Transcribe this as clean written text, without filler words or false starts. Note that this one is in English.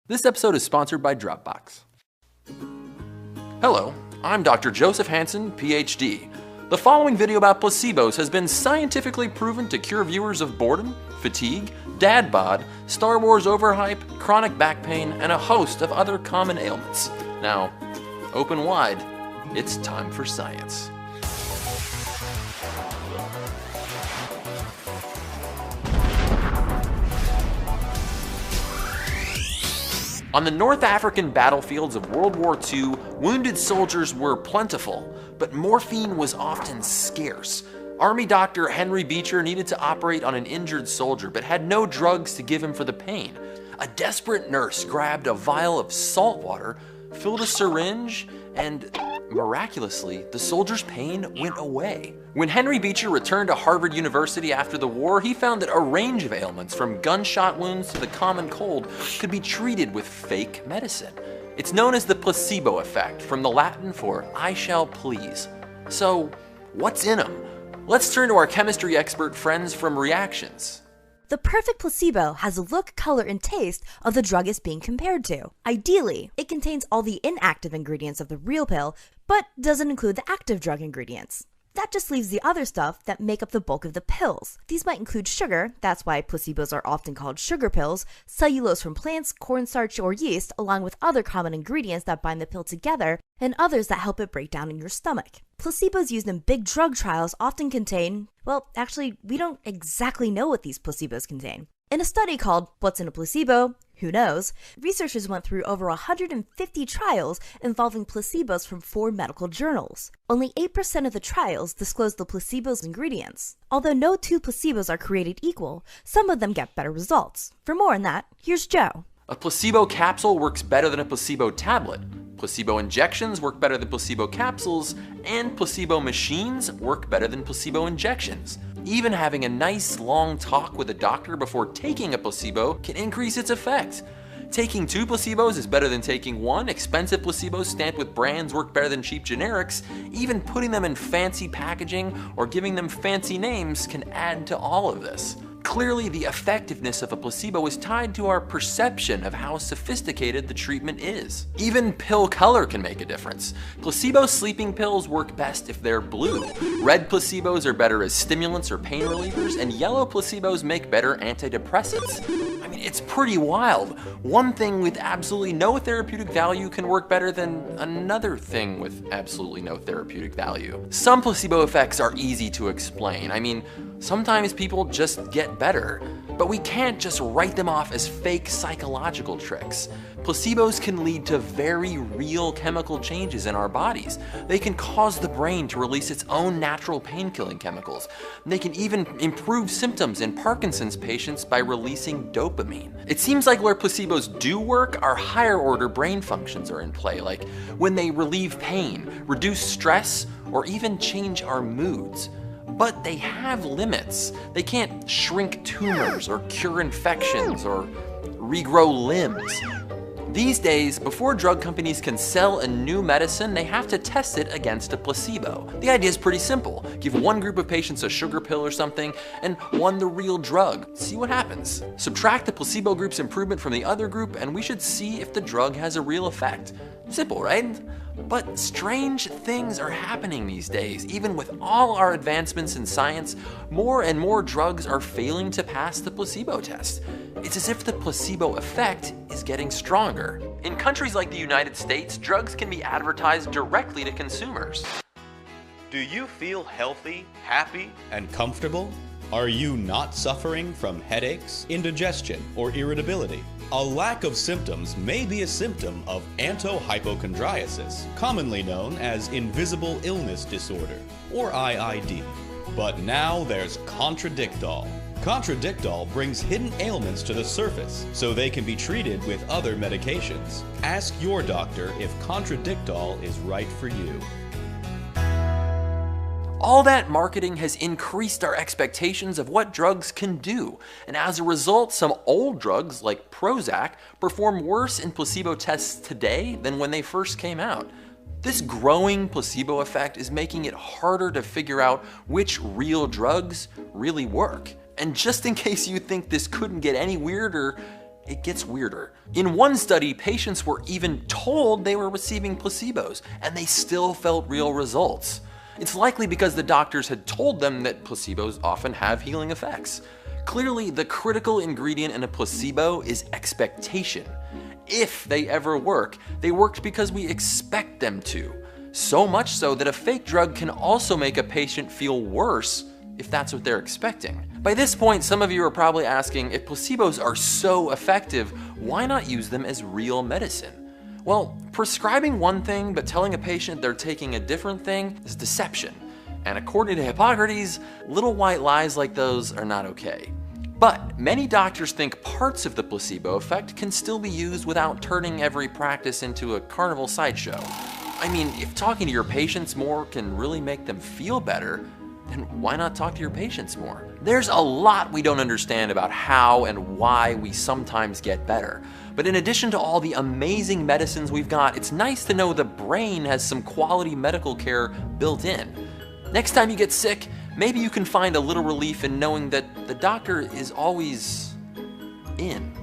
This episode is sponsored by Dropbox. Hello, I'm Dr. Joseph Hansen, PhD. The following video about placebos has been scientifically proven to cure viewers of boredom, fatigue, dad bod, Star Wars overhype, chronic back pain, and a host of other common ailments. Now, open wide, it's time for science. On the North African battlefields of World War II, wounded soldiers were plentiful, but morphine was often scarce. Army doctor Henry Beecher needed to operate on an injured soldier, but had no drugs to give him for the pain. A desperate nurse grabbed a vial of salt water, filled a syringe, and miraculously, the soldier's pain went away. When Henry Beecher returned to Harvard University after the war, he found that a range of ailments, from gunshot wounds to the common cold, could be treated with fake medicine. It's known as the placebo effect, from the Latin for I shall please. So, what's in them? Let's turn to our chemistry expert friends from Reactions. The perfect placebo has the look, color, and taste of the drug it's being compared to. Ideally, it contains all the inactive ingredients of the real pill, but doesn't include the active drug ingredients. That just leaves the other stuff that make up the bulk of the pills. These might include sugar, that's why placebos are often called sugar pills, cellulose from plants, cornstarch, or yeast, along with other common ingredients that bind the pill together, and others that help it break down in your stomach. Placebos used in big drug trials often contain, well, actually, we don't exactly know what these placebos contain. In a study called What's in a Placebo? Who knows? Researchers went through over 150 trials involving placebos from 4 medical journals. Only 8% of the trials disclosed the placebo's ingredients. Although no 2 placebos are created equal, some of them get better results. For more on that, here's Joe. A placebo capsule works better than a placebo tablet. Placebo injections work better than placebo capsules, and placebo machines work better than placebo injections. Even having a nice long talk with a doctor before taking a placebo can increase its effect. Taking 2 placebos is better than taking 1. Expensive placebos stamped with brands work better than cheap generics. Even putting them in fancy packaging or giving them fancy names can add to all of this. Clearly, the effectiveness of a placebo is tied to our perception of how sophisticated the treatment is. Even pill color can make a difference. Placebo sleeping pills work best if they're blue. Red placebos are better as stimulants or pain relievers, and yellow placebos make better antidepressants. I mean, it's pretty wild. One thing with absolutely no therapeutic value can work better than another thing with absolutely no therapeutic value. Some placebo effects are easy to explain. I mean, sometimes people just get better, but we can't just write them off as fake psychological tricks. Placebos can lead to very real chemical changes in our bodies. They can cause the brain to release its own natural pain-killing chemicals. They can even improve symptoms in Parkinson's patients by releasing dopamine. It seems like where placebos do work, our higher order brain functions are in play, like when they relieve pain, reduce stress, or even change our moods. But they have limits. They can't shrink tumors or cure infections or regrow limbs. These days, before drug companies can sell a new medicine, they have to test it against a placebo. The idea is pretty simple. Give one group of patients a sugar pill or something, and one the real drug. See what happens. Subtract the placebo group's improvement from the other group, and we should see if the drug has a real effect. Simple, right? But strange things are happening these days. Even with all our advancements in science, more and more drugs are failing to pass the placebo test. It's as if the placebo effect is getting stronger. In countries like the United States, drugs can be advertised directly to consumers. Do you feel healthy, happy, and comfortable? Are you not suffering from headaches, indigestion, or irritability? A lack of symptoms may be a symptom of antohypochondriasis, commonly known as invisible illness disorder, or IID. But now there's Contradictol. Contradictol brings hidden ailments to the surface so they can be treated with other medications. Ask your doctor if Contradictol is right for you. All that marketing has increased our expectations of what drugs can do, and as a result, some old drugs like Prozac perform worse in placebo tests today than when they first came out. This growing placebo effect is making it harder to figure out which real drugs really work. And just in case you think this couldn't get any weirder, it gets weirder. In one study, patients were even told they were receiving placebos, and they still felt real results. It's likely because the doctors had told them that placebos often have healing effects. Clearly, the critical ingredient in a placebo is expectation. If they ever work, they worked because we expect them to. So much so that a fake drug can also make a patient feel worse if that's what they're expecting. By this point, some of you are probably asking, if placebos are so effective, why not use them as real medicine? Well, prescribing one thing but telling a patient they're taking a different thing is deception. And according to Hippocrates, little white lies like those are not okay. But many doctors think parts of the placebo effect can still be used without turning every practice into a carnival sideshow. I mean, if talking to your patients more can really make them feel better, then why not talk to your patients more? There's a lot we don't understand about how and why we sometimes get better. But in addition to all the amazing medicines we've got, it's nice to know the brain has some quality medical care built in. Next time you get sick, maybe you can find a little relief in knowing that the doctor is always in.